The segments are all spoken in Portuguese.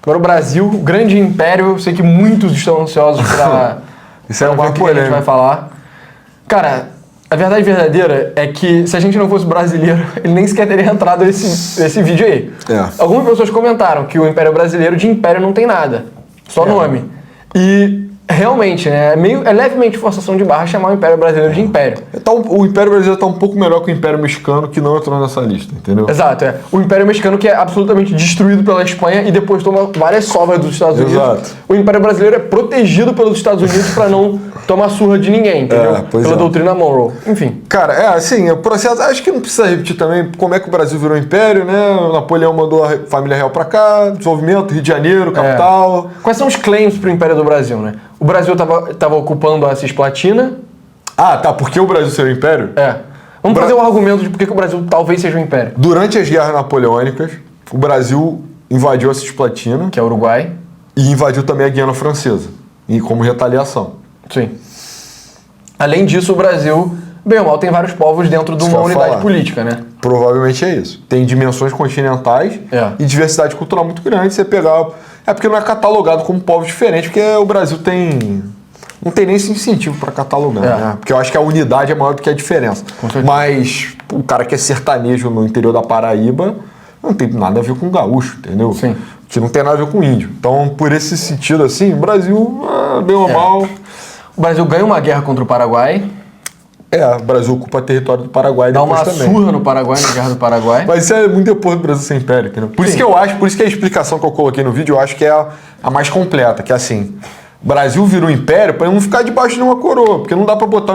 Agora o Brasil, grande império, eu sei que muitos estão ansiosos pra... Isso é uma que a gente vai falar. Cara, a verdade verdadeira é que se a gente não fosse brasileiro, ele nem sequer teria entrado nesse vídeo aí. Algumas pessoas comentaram que o Império Brasileiro de império não tem nada, só nome. E realmente, né, é levemente forçação de barra chamar o Império Brasileiro de império. O Império Brasileiro está um pouco melhor que o Império Mexicano, que não entrou nessa lista, entendeu? Exato, O Império Mexicano que é absolutamente destruído pela Espanha e depois toma várias sovas dos Estados Unidos. Exato. O Império Brasileiro é protegido pelos Estados Unidos para não tomar surra de ninguém, entendeu? Pela doutrina Monroe. Enfim. Cara, assim, o processo... Acho que não precisa repetir também como é que o Brasil virou império, né? O Napoleão mandou a família real pra cá, desenvolvimento, Rio de Janeiro, capital... Quais são os claims pro Império do Brasil, né? O Brasil tava ocupando a Cisplatina. Ah, tá. Por que o Brasil seria um império? Vamos fazer um argumento de por que o Brasil talvez seja um império. Durante as guerras napoleônicas, o Brasil invadiu a Cisplatina. Que é o Uruguai. E invadiu também a Guiana Francesa. E como retaliação. Sim. Além disso, o Brasil, bem ou mal, tem vários povos dentro de uma unidade política, né? Provavelmente é isso. Tem dimensões continentais e diversidade cultural muito grande. Você pegar... É porque não é catalogado como povos diferentes, porque o Brasil tem... Não tem nem esse incentivo para catalogar, né? Porque eu acho que a unidade é maior do que a diferença. Mas o cara que é sertanejo no interior da Paraíba não tem nada a ver com gaúcho, entendeu? Sim. Que não tem nada a ver com índio. Então, por esse sentido, assim, o Brasil, bem ou mal... O Brasil ganha uma guerra contra o Paraguai. O Brasil ocupa território do Paraguai dá depois uma surra no Paraguai, na Guerra do Paraguai. Mas isso é muito depois do Brasil ser império, entendeu? Por isso que eu acho, por isso que a explicação que eu coloquei no vídeo, eu acho que é a mais completa, que é assim, o Brasil virou império para não ficar debaixo de uma coroa, porque não dá para botar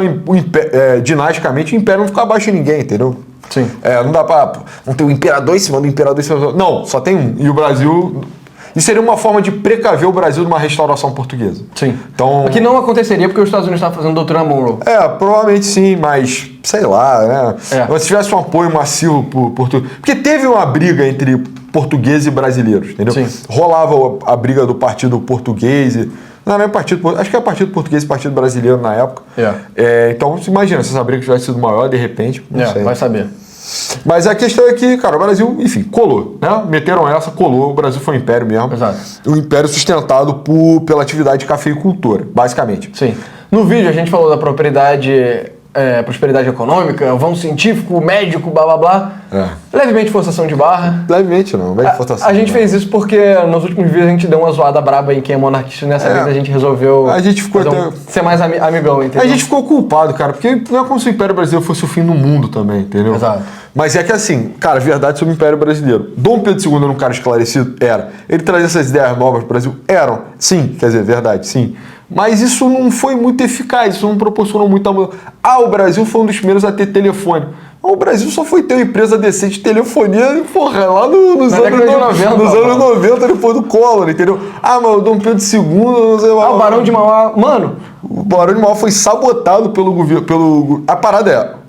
dinasticamente o império não ficar abaixo de ninguém, entendeu? Sim. Não dá para não ter o imperador em cima do imperador em cima do... Não, só tem um. E o Brasil... Isso seria uma forma de precaver o Brasil de uma restauração portuguesa. Sim. Então, o que não aconteceria porque os Estados Unidos estavam fazendo doutrina Monroe. Provavelmente sim, mas sei lá, né? Se tivesse um apoio massivo por Portugal. Porque teve uma briga entre portugueses e brasileiros, entendeu? Sim. Rolava a briga do partido português. Não é partido. Acho que é partido português e partido brasileiro na época. Então, você imagina se essa briga tivesse sido maior, de repente. Não sei. Vai saber. Mas a questão é que, cara, o Brasil, enfim, colou, né? Meteram essa, colou, o Brasil foi um império mesmo. Exato. Um império sustentado pela atividade de cafeicultura, basicamente. Sim. No vídeo a gente falou da prosperidade econômica, avanço científico, médico, blá blá blá. Levemente forçação de barra. Levemente não, forçação. A gente fez isso porque nos últimos vídeos a gente deu uma zoada braba em quem é monarquista, nessa vez a gente resolveu ser mais amigão, entendeu? A gente ficou culpado, cara, porque não é como se o Império Brasileiro fosse o fim do mundo também, entendeu? Exato. Mas é que assim, cara, verdade sobre o Império Brasileiro. Dom Pedro II era um cara esclarecido? Era. Ele trazia essas ideias novas para o Brasil? Eram. Sim, quer dizer, verdade, sim. Mas isso não foi muito eficaz, isso não proporcionou muita mudança. O Brasil foi um dos primeiros a ter telefone. O Brasil só foi ter uma empresa decente de telefonia, porra, lá nos anos 90, depois do Collor, entendeu? Mas o Dom Pedro II, não sei lá. O Barão de Mauá, mano. O Barão de Mauá foi sabotado pelo governo. A parada é.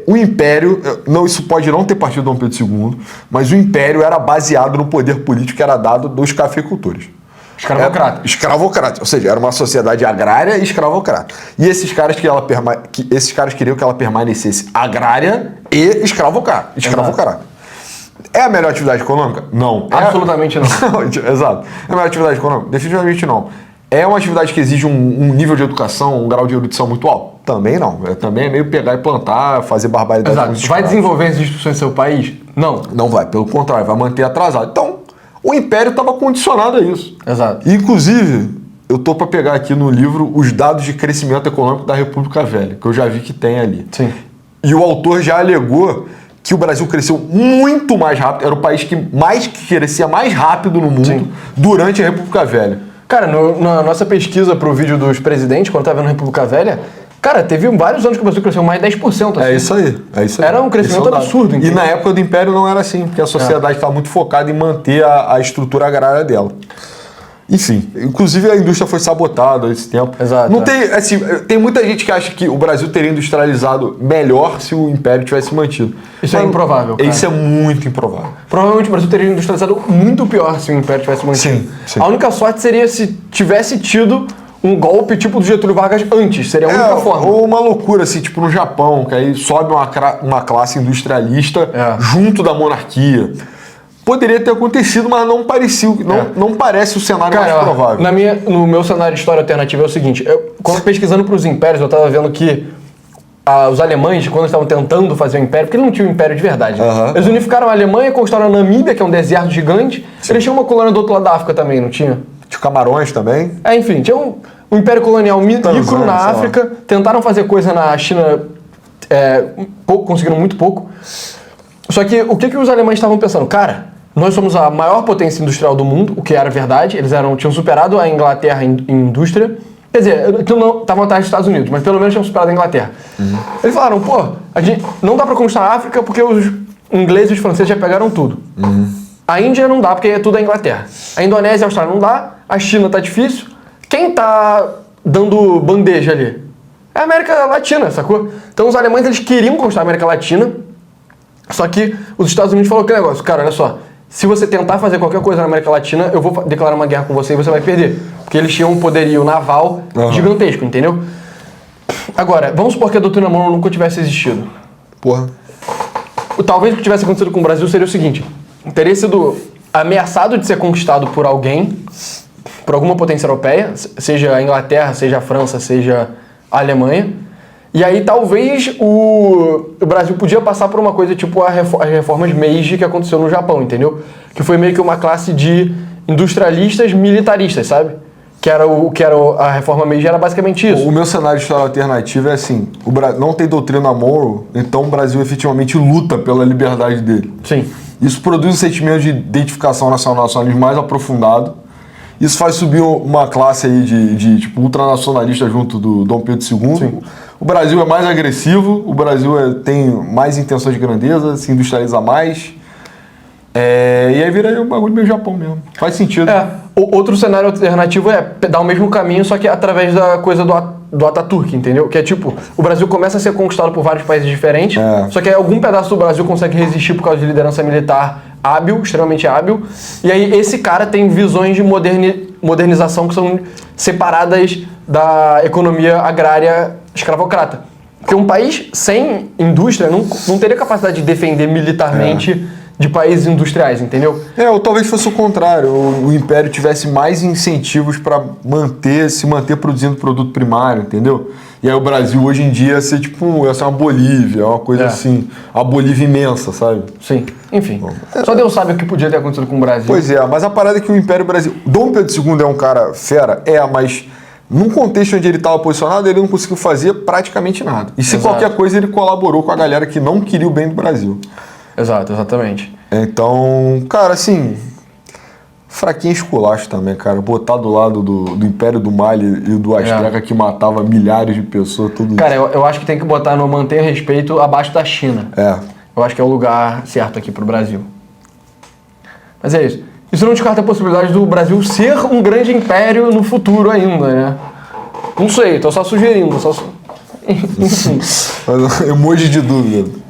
O Império, isso pode não ter partido do Dom Pedro II, mas o Império era baseado no poder político que era dado dos cafeicultores. Escravocrata. Ou seja, era uma sociedade agrária e escravocrata. E esses caras queriam que ela permanecesse agrária e escravocrata. É a melhor atividade econômica? Não. Absolutamente não. Exato. É a melhor atividade econômica? Definitivamente não. É uma atividade que exige um nível de educação, um grau de erudição muito alto? Também não. Também é meio pegar e plantar, fazer barbaridade. Exato. Vai desenvolver as instituições do seu país? Não. Não vai. Pelo contrário, vai manter atrasado. Então, o Império estava condicionado a isso. Exato. Inclusive, eu tô para pegar aqui no livro os dados de crescimento econômico da República Velha, que eu já vi que tem ali. Sim. E o autor já alegou que o Brasil cresceu muito mais rápido, era o país que crescia mais rápido no mundo durante a República Velha. Cara, na nossa pesquisa pro vídeo dos presidentes, quando tava vendo a República Velha, cara, teve vários anos que o Brasil cresceu mais de 10%. Assim. É isso aí. Era um crescimento absurdo. E na época do Império não era assim, porque a sociedade estava muito focada em manter a estrutura agrária dela. Enfim, inclusive a indústria foi sabotada nesse tempo. Exato. Não tem, assim, tem muita gente que acha que o Brasil teria industrializado melhor se o Império tivesse mantido. Isso é improvável, cara. Isso é muito improvável. Provavelmente o Brasil teria industrializado muito pior se o Império tivesse mantido. Sim. A única sorte seria se tivesse tido um golpe tipo do Getúlio Vargas antes. Seria a única forma. Ou uma loucura, assim, tipo no Japão, que aí sobe uma classe industrialista junto da monarquia. poderia ter acontecido, mas não parecia, não parece o cenário Cara, mais provável. No meu cenário de história alternativa é o seguinte, quando pesquisando para os impérios, eu estava vendo que os alemães, quando estavam tentando fazer o império, porque eles não tinham um império de verdade, eles unificaram a Alemanha, conquistaram a Namíbia, que é um deserto gigante, eles tinham uma colônia do outro lado da África também, não tinha? Tinha Camarões também. Enfim, tinha um império colonial micro na África, tentaram fazer coisa na China, conseguiram muito pouco. Só que o que os alemães estavam pensando? Cara, nós somos a maior potência industrial do mundo, o que era verdade, eles tinham superado a Inglaterra em indústria. Quer dizer, estavam atrás dos Estados Unidos, mas pelo menos tinham superado a Inglaterra. Eles falaram, pô, não dá pra conquistar a África porque os ingleses e os franceses já pegaram tudo. A Índia não dá porque é tudo a Inglaterra. A Indonésia e a Austrália não dá, a China tá difícil. Quem tá dando bandeja ali? É a América Latina, sacou? Então os alemães, eles queriam conquistar a América Latina, só que os Estados Unidos falaram que negócio, cara, olha só, se você tentar fazer qualquer coisa na América Latina, eu vou declarar uma guerra com você e você vai perder. Porque eles tinham um poderio naval gigantesco, entendeu? Agora, vamos supor que a doutrina Monroe nunca tivesse existido. Porra. Talvez o que tivesse acontecido com o Brasil seria o seguinte, teria sido ameaçado de ser conquistado por alguém, por alguma potência europeia, seja a Inglaterra, seja a França, seja a Alemanha, e aí talvez o Brasil podia passar por uma coisa tipo as reformas Meiji que aconteceu no Japão, entendeu? Que foi meio que uma classe de industrialistas militaristas, sabe? A reforma Meiji era basicamente isso. O meu cenário de história alternativa é assim, não tem doutrina Monroe, então o Brasil efetivamente luta pela liberdade dele. Sim. Isso produz um sentimento de identificação nacionalismo mais aprofundado. Isso faz subir uma classe aí de tipo, ultranacionalista junto do Dom Pedro II. Sim. O Brasil é mais agressivo, o Brasil tem mais intenções de grandeza, se industrializa mais. E aí vira aí um bagulho meio Japão mesmo. Faz sentido. Outro cenário alternativo é dar o mesmo caminho, só que através da coisa do Ataturk, entendeu? Que é tipo, o Brasil começa a ser conquistado por vários países diferentes, só que aí algum pedaço do Brasil consegue resistir por causa de liderança militar hábil, extremamente hábil, e aí esse cara tem visões de modernização que são separadas da economia agrária escravocrata. Porque um país sem indústria não teria capacidade de defender militarmente de países industriais, entendeu? Ou talvez fosse o contrário, o Império tivesse mais incentivos para se manter produzindo produto primário, entendeu? E aí o Brasil hoje em dia ia ser tipo, ia ser uma Bolívia, uma coisa assim, a Bolívia imensa, sabe? Sim, enfim. Só Deus sabe o que podia ter acontecido com o Brasil. Pois mas a parada é que o Império Brasil... Dom Pedro II é um cara fera? Mas num contexto onde ele estava posicionado, ele não conseguiu fazer praticamente nada. E se qualquer coisa, ele colaborou com a galera que não queria o bem do Brasil. Exatamente. Então, cara, assim... Fraquinho esculacho também, cara. Botar do lado do Império do Mali e do Azteca que matava milhares de pessoas, tudo cara, isso. Cara, eu acho que tem que botar no manter respeito abaixo da China. Eu acho que é o lugar certo aqui pro Brasil. Mas é isso. Isso não descarta a possibilidade do Brasil ser um grande império no futuro ainda, né? Não sei, tô só sugerindo. Enfim. Emoji de dúvida.